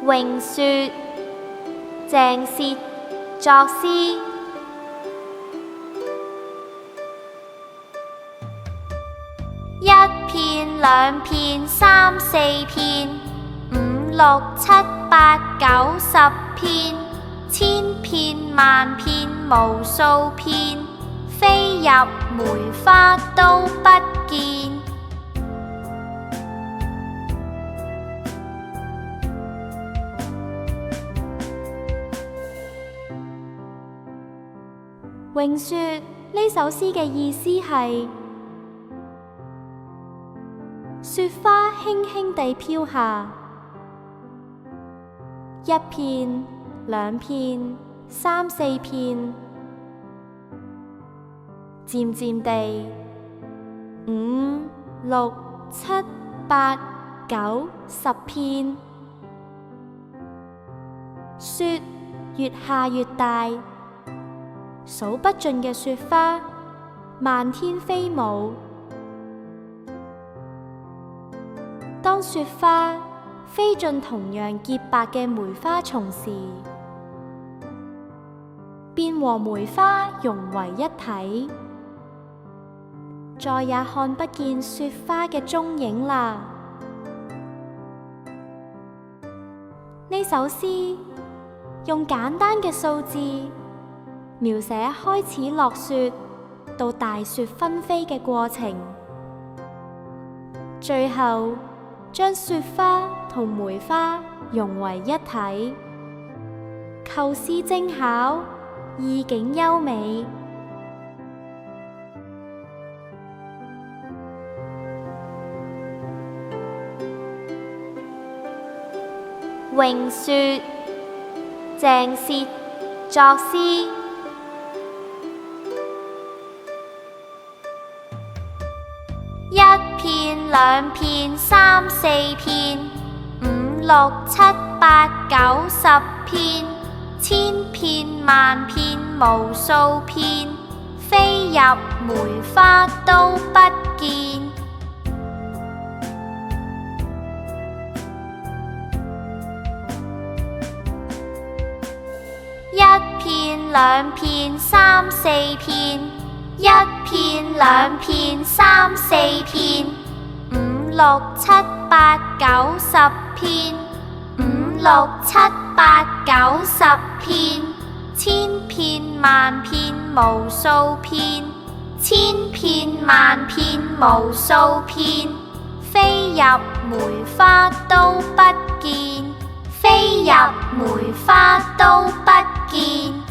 詠說，鄭燮作詩。一片兩片三四片，五六七八九十片，千片萬片無數片，飛入梅花都不見。詠說呢首詩嘅意思係：雪花輕輕地飄下，一片、兩片、三四片，漸漸地，五、六、七、八、九、十片，雪越下越大，數不盡嘅雪花漫天飛舞。當雪花飛進同樣潔白嘅梅花叢時，便和梅花融為一體，再也看不見雪花嘅蹤影啦。呢首詩用簡單嘅數字描寫開始落雪到大雪紛飛嘅過程，最後將雪花同梅花融為一體，構思精巧，意境優美。詠說，鄭燮作詩。一片兩片三四片，五六七八九十片，千片萬片無數片，飛入梅花都不見。一片兩片三四片，一片兩片三四片，五六七八九十片，五六七八九十片，千片萬片無數片，千片萬片無數片，飛入梅花都不見，飛入梅花都不見。